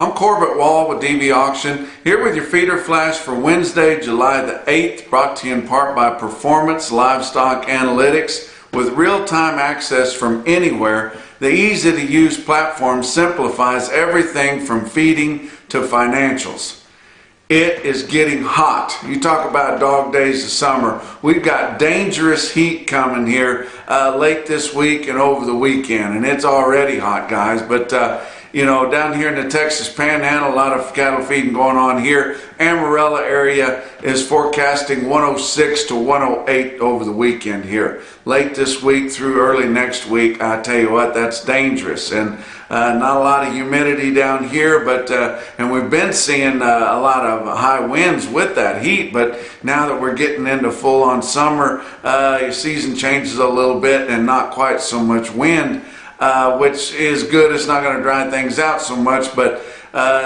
I'm Corbett Wall with DB Auction, here with your feeder flash for Wednesday, July the 8th, brought to you in part by Performance Livestock Analytics. With real-time access from anywhere, the easy-to-use platform simplifies everything from feeding to financials. It is getting hot. You talk about dog days of summer. We've got dangerous heat coming here late this week and over the weekend, and it's already hot, guys. But you know, down here in the Texas Panhandle, a lot of cattle feeding going on here. Amarillo area is forecasting 106 to 108 over the weekend here. Late this week through early next week, I tell you what, that's dangerous. And not a lot of humidity down here, but and we've been seeing a lot of high winds with that heat. But now that we're getting into full-on summer, your season changes a little bit and not quite so much wind. Which is good. It's not going to dry things out so much, but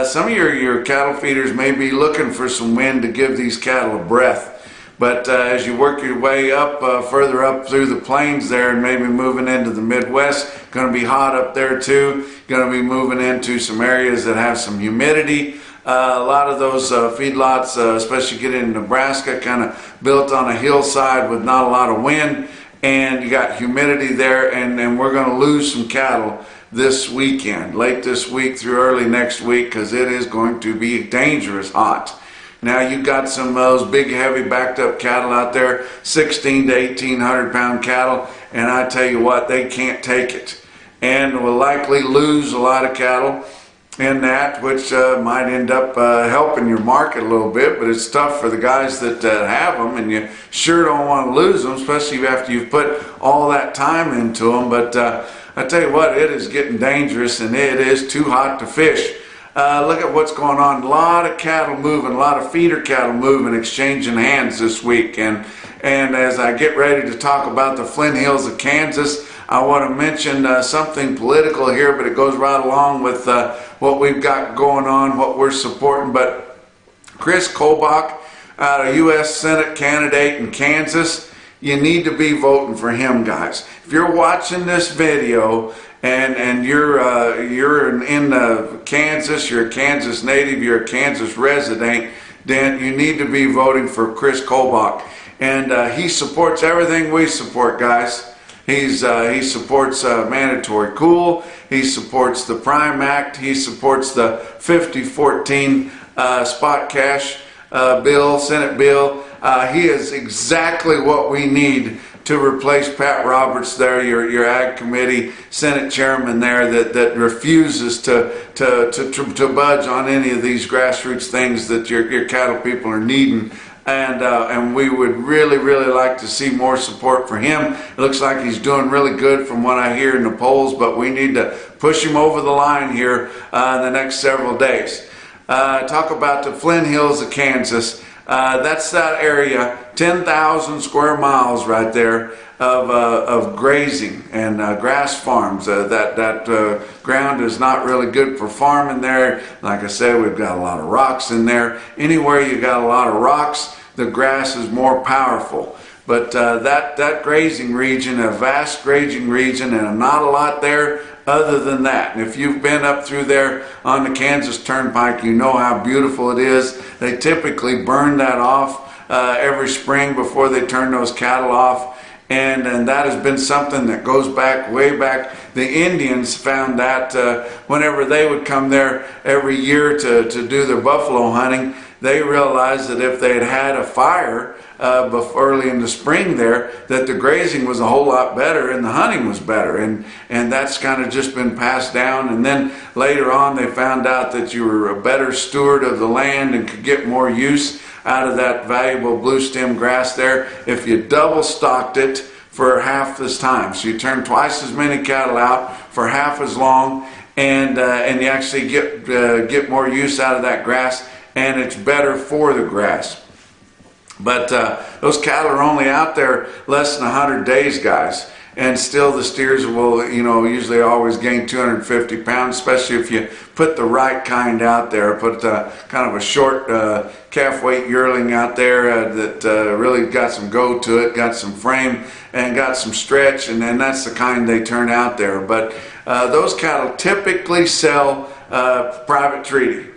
some of your cattle feeders may be looking for some wind to give these cattle a breath. But as you work your way up, further up through the plains there and maybe moving into the Midwest, going to be hot up there too. Going to be moving into some areas that have some humidity. A lot of those feedlots, especially getting in Nebraska, kind of built on a hillside with not a lot of wind. And you got humidity there, and we're going to lose some cattle this weekend, late this week through early next week, because it is going to be dangerous hot. Now you've got some of those big, heavy, backed up cattle out there, 16 to 1,800 pound cattle, and I tell you what, they can't take it, and will likely lose a lot of cattle in that, which might end up helping your market a little bit, but it's tough for the guys that have them, and you sure don't want to lose them, especially after you've put all that time into them. But I tell you what, it is getting dangerous, and it is too hot to fish. Look at what's going on. A lot of cattle moving, a lot of feeder cattle moving, exchanging hands this week. And as I get ready to talk about the Flint Hills of Kansas, I want to mention something political here, but it goes right along with what we've got going on, what we're supporting. But Chris Kobach, a U.S. Senate candidate in Kansas, you need to be voting for him, guys. If you're watching this video and you're in Kansas, you're a Kansas native, you're a Kansas resident, then you need to be voting for Chris Kobach. And he supports everything we support, guys. He supports mandatory cool. He supports the Prime Act. He supports the 5014 spot cash bill, Senate bill. He is exactly what we need to replace Pat Roberts there, your Ag Committee Senate Chairman there, that refuses to budge on any of these grassroots things that your cattle people are needing. And we would really like to see more support for him. It looks like he's doing really good from what I hear in the polls, but we need to push him over the line here in the next several days. Talk about the Flint Hills of Kansas. That's that area, 10,000 square miles right there of grazing and grass farms. That ground is not really good for farming there. Like I said, we've got a lot of rocks in there. Anywhere you got a lot of rocks, the grass is more powerful. But that grazing region, a vast grazing region, and not a lot there other than that. And if you've been up through there on the Kansas Turnpike, you know how beautiful it is. They typically burn that off every spring before they turn those cattle off. And that has been something that goes back, way back. The Indians found that whenever they would come there every year to do their buffalo hunting, they realized that if they had a fire early in the spring there, that the grazing was a whole lot better and the hunting was better. And that's kind of just been passed down. And then later on they found out that you were a better steward of the land and could get more use out of that valuable blue stem grass there if you double stocked it for half this time. So you turn twice as many cattle out for half as long, and you actually get more use out of that grass, and it's better for the grass. But those cattle are only out there less than 100 days, guys. And still the steers will, usually always gain 250 pounds, especially if you put the right kind out there. Put kind of a short calf weight yearling out there that really got some go to it, got some frame and got some stretch, and then that's the kind they turn out there. But those cattle typically sell private treaty.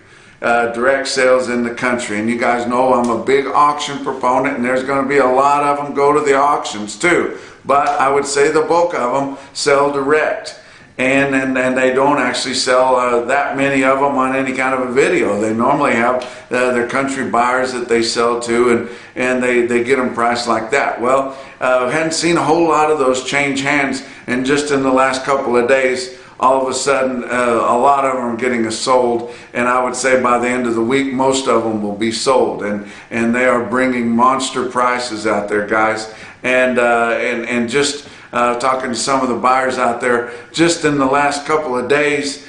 Direct sales in the country. And you guys know I'm a big auction proponent, and there's going to be a lot of them go to the auctions too. But I would say the bulk of them sell direct. And they don't actually sell that many of them on any kind of a video. They normally have their country buyers that they sell to, and they get them priced like that. Well, hadn't seen a whole lot of those change hands, and just in the last couple of days, all of a sudden, a lot of them are getting sold, and I would say by the end of the week, most of them will be sold, and they are bringing monster prices out there, guys, and just talking to some of the buyers out there, just in the last couple of days,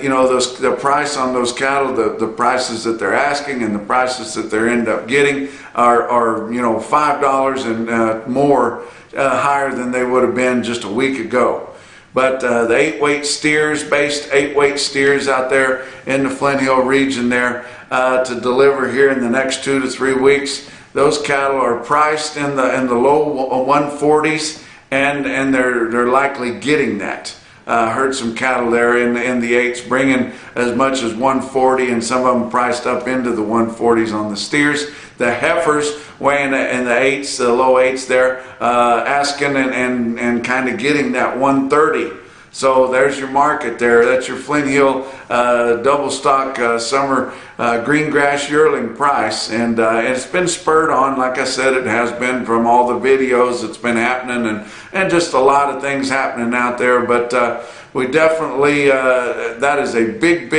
you know, the price on those cattle, the prices that they're asking and the prices that they end up getting are you know, $5 and more higher than they would have been just a week ago. But the 8-weight steers, based 8-weight steers out there in the Flint Hill region there to deliver here in the next 2 to 3 weeks, those cattle are priced in the low 140s, and they're likely getting that. Heard some cattle there in the 8s bringing as much as 140, and some of them priced up into the 140s on the steers. The heifers weighing in the 8s, the low 8s there, asking and kind of getting that 130. So there's your market there. That's your Flint Hill double stock summer green grass yearling price, and it's been spurred on, like I said, it has been from all the videos that's been happening, and just a lot of things happening out there. But we definitely that is a big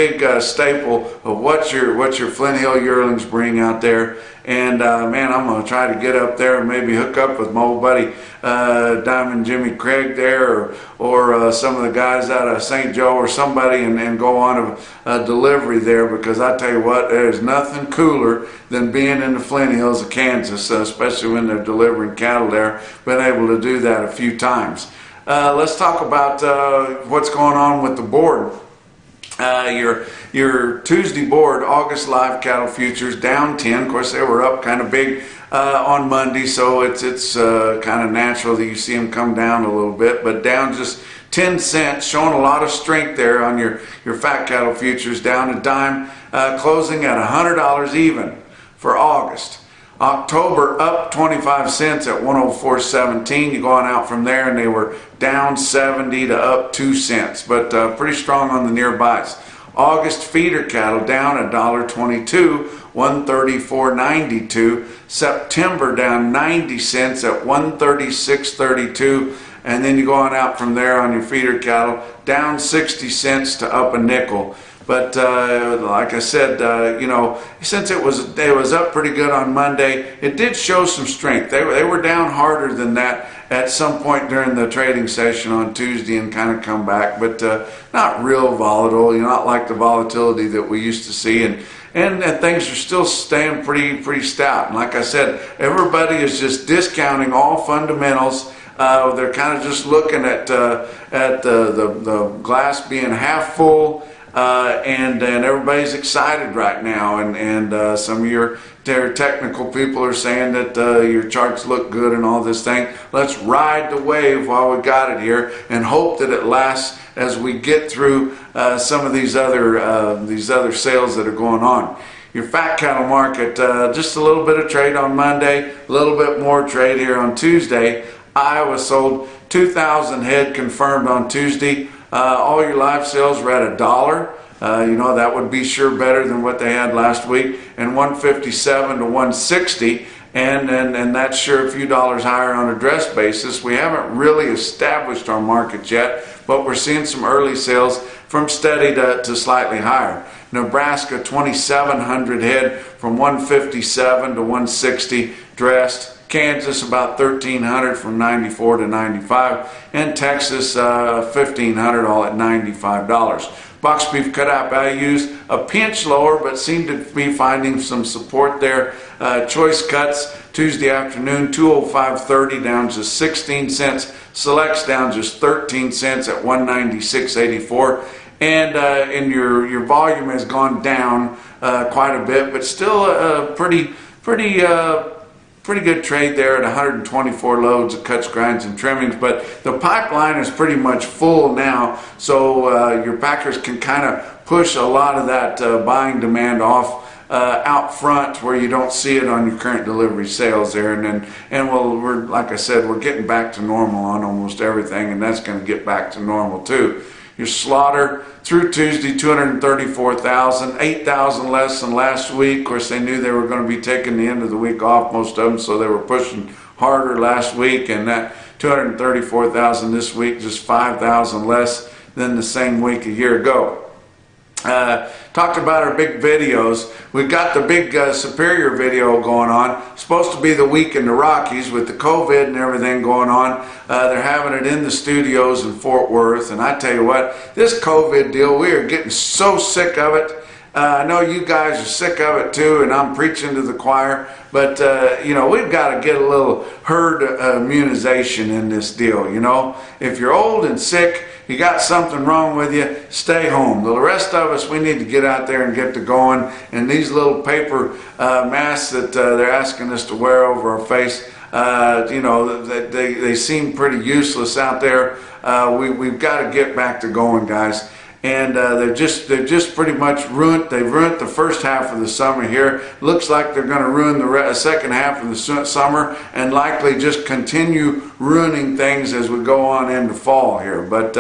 staple of what your Flint Hill yearlings bring out there. And man, I'm going to try to get up there and maybe hook up with my old buddy Diamond Jimmy Craig there, or some of the guys out of St. Joe or somebody, and go on a delivery there, because I tell you what, there's nothing cooler than being in the Flint Hills of Kansas, especially when they're delivering cattle there. Been able to do that a few times. Let's talk about what's going on with the board. Your Tuesday board, August live cattle futures down 10. Of course, they were up kind of big on Monday, so it's kind of natural that you see them come down a little bit, but down just 10 cents, showing a lot of strength there on your fat cattle futures, down a dime, closing at $100 even for August. October up 25 cents at 104.17. You're going out from there, and they were down 70 to up 2 cents, but pretty strong on the nearbys. August feeder cattle down $1.22, 134.92. September down 90 cents at 136.32, and then you're going out from there on your feeder cattle, down 60 cents to up a nickel. But like I said, you know, since it was up pretty good on Monday, it did show some strength. They were down harder than that at some point during the trading session on Tuesday and kind of come back, but not real volatile. You know, not like the volatility that we used to see, and things are still staying pretty stout. And like I said, everybody is just discounting all fundamentals. They're kind of just looking at the glass being half full. And everybody's excited right now, and some of your technical people are saying that your charts look good and all this thing. Let's ride the wave while we got it here, and hope that it lasts as we get through some of these other sales that are going on. Your fat cattle market, just a little bit of trade on Monday, a little bit more trade here on Tuesday. Iowa sold 2,000 head confirmed on Tuesday. All your live sales were at $1. You know, that would be sure better than what they had last week, and 157 to 160, and that's sure a few dollars higher on a dress basis. We haven't really established our market yet, but we're seeing some early sales from steady to slightly higher. Nebraska, 2,700 head from 157 to 160 dressed. Kansas, about 1,300 from 94 to 95, and Texas, 1,500, all at $95. Box beef cutout values a pinch lower, but seem to be finding some support there. Choice cuts Tuesday afternoon, 205.30, down just 16 cents. Selects down just 13 cents at 196.84, and your volume has gone down quite a bit, but still pretty pretty good trade there at 124 loads of cuts, grinds, and trimmings. But the pipeline is pretty much full now, so your packers can kind of push a lot of that buying demand off out front where you don't see it on your current delivery sales there. And we're, like I said, we're getting back to normal on almost everything, and that's going to get back to normal too. Your slaughter through Tuesday, 234,000, 8,000 less than last week. Of course, they knew they were going to be taking the end of the week off, most of them, so they were pushing harder last week, and that 234,000 this week, just 5,000 less than the same week a year ago. Talked about our big videos. We've got the big Superior video going on. It's supposed to be the week in the Rockies with the COVID and everything going on. They're having it in the studios in Fort Worth. And I tell you what, this COVID deal, we are getting so sick of it. I know you guys are sick of it too, and I'm preaching to the choir. But, you know, we've got to get a little herd immunization in this deal, you know. If you're old and sick, you got something wrong with you, stay home. The rest of us, we need to get out there and get to going. And these little paper masks that they're asking us to wear over our face, you know, they seem pretty useless out there. We've got to get back to going, guys. And they've just pretty much ruined the first half of the summer here. Looks like they're going to ruin the second half of the summer, and likely just continue ruining things as we go on into fall here. But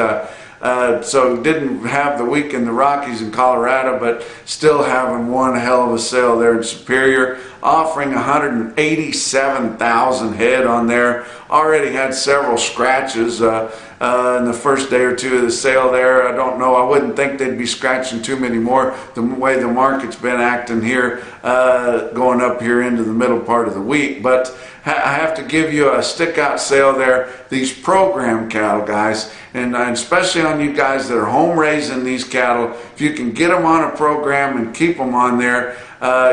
so didn't have the week in the Rockies in Colorado, but still having one hell of a sale there in Superior, offering 187,000 head on there. Already had several scratches in the first day or two of the sale there. I don't know, I wouldn't think they'd be scratching too many more the way the market's been acting here, going up here into the middle part of the week. But I have to give you a stick out sale there. These program cattle, guys, and especially on you guys that are home raising these cattle, if you can get them on a program and keep them on there,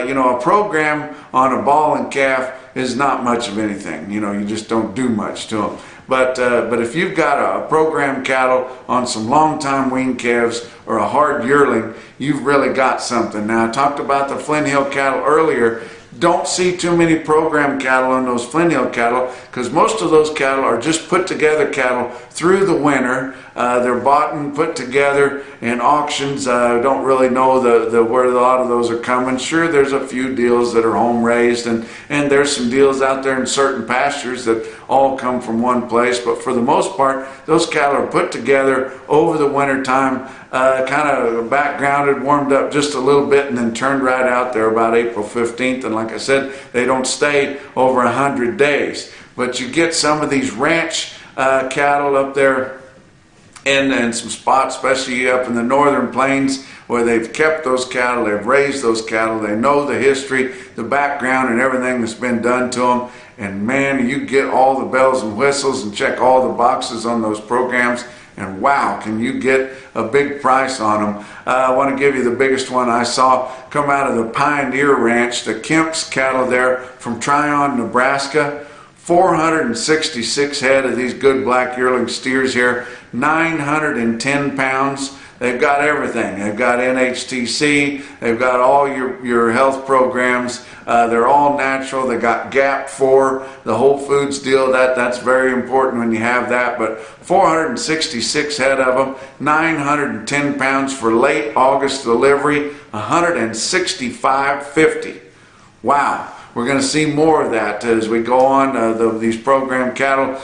you know, a program on a ball and calf is not much of anything. You know, you just don't do much to them. But if you've got a program cattle on some long time wean calves or a hard yearling, you've really got something. Now, I talked about the Flint Hill cattle earlier. Don't see too many program cattle on those Flint Hill cattle, because most of those cattle are just put together cattle through the winter. They're bought and put together in auctions. Don't really know where a lot of those are coming. Sure, there's a few deals that are home raised, and there's some deals out there in certain pastures that all come from one place. But for the most part, those cattle are put together over the winter time, kind of backgrounded, warmed up just a little bit, and then turned right out there about April 15th. And like I said, they don't stay over 100 days. But you get some of these ranch cattle up there in some spots, especially up in the northern plains, where they've kept those cattle, they've raised those cattle, they know the history, the background, and everything that's been done to them. And man, you get all the bells and whistles and check all the boxes on those programs, and wow, can you get a big price on them. I want to give you the biggest one I saw come out of the Pioneer Ranch, the Kemp's cattle there from Tryon, Nebraska. 466 head of these good black yearling steers here, 910 pounds. They've got everything. They've got NHTC. They've got all your health programs. They're all natural. They got GAP 4, the Whole Foods deal. That's very important when you have that. But 466 head of them, 910 pounds for late August delivery, 165.50. Wow. We're going to see more of that as we go on, these program cattle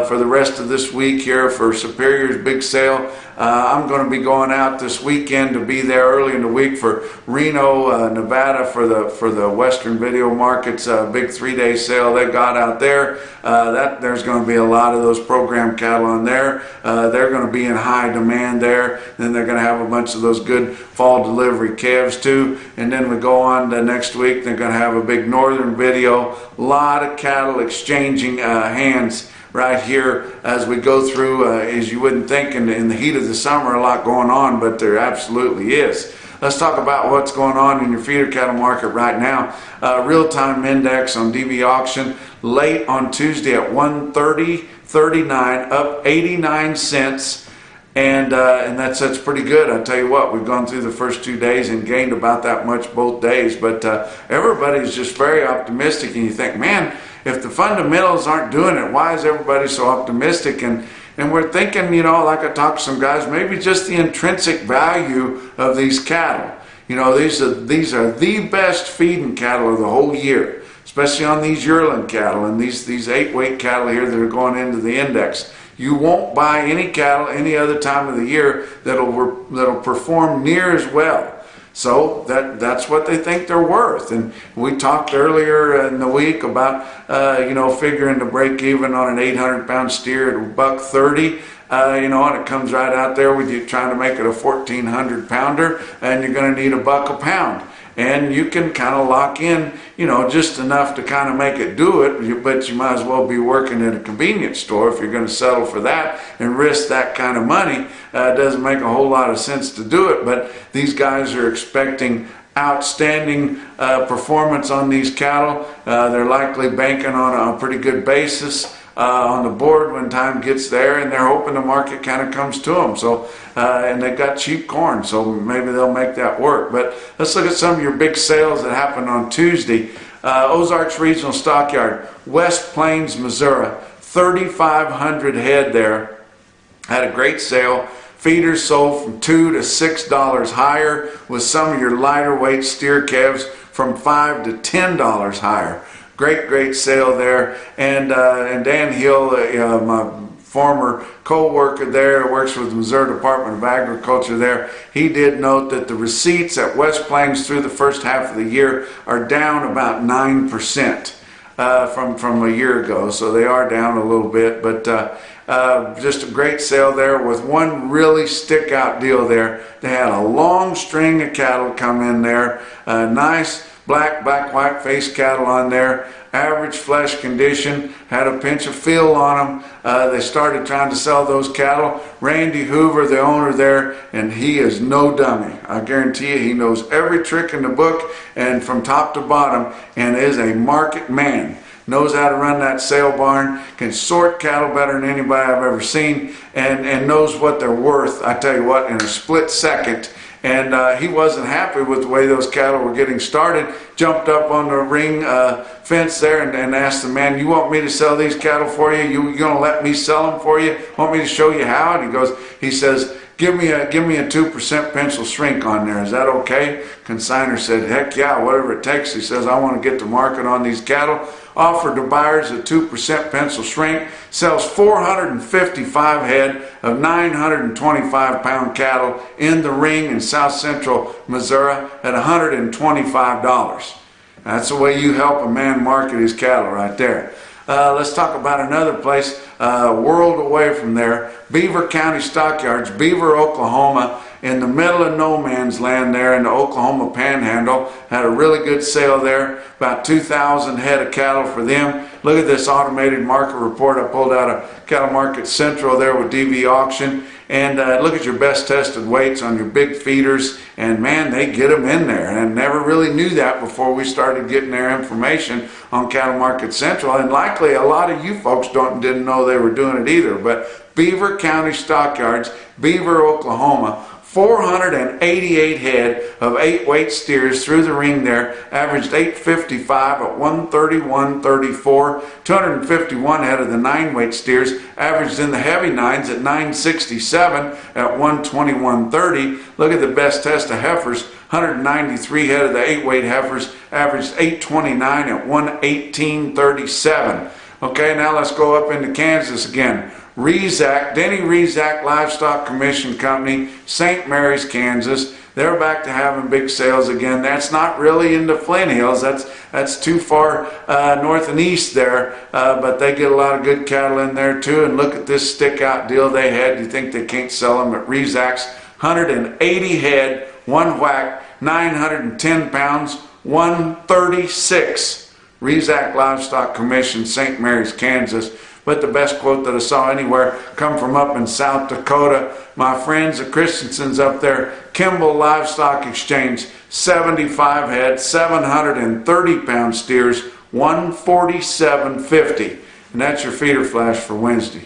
for the rest of this week here for Superior's big sale. I'm going to be going out this weekend to be there early in the week for Reno, Nevada for the Western Video Market's big 3-day sale they got out there. There's going to be a lot of those program cattle on there. They're going to be in high demand there. Then they're going to have a bunch of those good fall delivery calves too. And then we go on to next week. They're going to have a big northern video. A lot of cattle exchanging hands right here as we go through, as you wouldn't think in the heat of the summer, a lot going on, but there absolutely is. Let's talk about what's going on in your feeder cattle market right now. Real-time index on DB auction late on Tuesday at 130.39, up 89 cents. and that's pretty good. I tell you what, we've gone through the first 2 days and gained about that much both days. But everybody's just very optimistic, and you think, man, if the fundamentals aren't doing it, why is everybody so optimistic? And we're thinking, you know, like I talked to some guys, maybe just the intrinsic value of these cattle. You know, these are the best feeding cattle of the whole year, especially on these yearling cattle and these 8-weight cattle here that are going into the index. You won't buy any cattle any other time of the year that'll perform near as well. So that's what they think they're worth. And we talked earlier in the week about you know, figuring to break even on an 800-pound steer at $1.30. You know, and it comes right out there with you trying to make it a 1,400 pounder, and you're going to need $1 a pound. And you can kind of lock in, you know, just enough to kind of make it do it, but you might as well be working in a convenience store if you're going to settle for that and risk that kind of money. It doesn't make a whole lot of sense to do it, but these guys are expecting outstanding performance on these cattle. They're likely banking on a pretty good basis on the board when time gets there, and they're hoping the market kind of comes to them. So, and they've got cheap corn, so maybe they'll make that work. But let's look at some of your big sales that happened on Tuesday. Ozarks Regional Stockyard, West Plains, Missouri, 3,500 head there. Had a great sale. Feeders sold from $2 to $6 higher, with some of your lighter weight steer calves from $5 to $10 higher. Great sale there. And Dan Hill, my former co-worker there, works with the Missouri Department of Agriculture there, he did note that the receipts at West Plains through the first half of the year are down about 9% from a year ago. So they are down a little bit, but just a great sale there with one really stick out deal there. They had a long string of cattle come in there, nice black, white face cattle on there, average flesh condition, had a pinch of feel on them. They started trying to sell those cattle. Randy Hoover, the owner there, and he is no dummy. I guarantee you he knows every trick in the book and from top to bottom, and is a market man. Knows how to run that sale barn, can sort cattle better than anybody I've ever seen, and knows what they're worth, I tell you what, in a split second. And he wasn't happy with the way those cattle were getting started. Jumped up on the ring fence there and asked the man, "You want me to sell these cattle for you? You gonna let me sell them for you? Want me to show you how?" And he says, give me a 2% pencil shrink on there. Is that okay? Consignor said, heck yeah, whatever it takes. He says, I want to get to market on these cattle. Offered to buyers a 2% pencil shrink. Sells 455 head of 925-pound cattle in the ring in south central Missouri at $125. That's the way you help a man market his cattle right there. Let's talk about another place a world away from there. Beaver County Stockyards, Beaver, Oklahoma, in the middle of no man's land there in the Oklahoma Panhandle. Had a really good sale there, about 2,000 head of cattle for them. Look at this automated market report I pulled out of Cattle Market Central there with DV Auction. And look at your best tested weights on your big feeders, and man, they get them in there. And I never really knew that before we started getting their information on Cattle Market Central, and likely a lot of you folks didn't know they were doing it either. But Beaver County Stockyards, Beaver, Oklahoma, 488 head of 8-weight steers through the ring there, averaged 855 at 131.34. 251 head of the 9-weight steers, averaged in the heavy 9s at 967 at 121.30. Look at the best test of heifers. 193 head of the 8-weight heifers, averaged 829 at 118.37. Okay, now let's go up into Kansas again. Denny Rezac Livestock Commission Company, St. Mary's, Kansas. They're back to having big sales again. That's not really in the Flint Hills. That's too far north and east there. But they get a lot of good cattle in there too. And look at this stick out deal they had. You think they can't sell them at Rezac's? 180 head, one whack, 910 pounds, 136. Rezac Livestock Commission, St. Mary's, Kansas. But the best quote that I saw anywhere come from up in South Dakota. My friends, the Christensens up there, Kimball Livestock Exchange, 75 head, 730-pound steers, 147.50. And that's your feeder flash for Wednesday.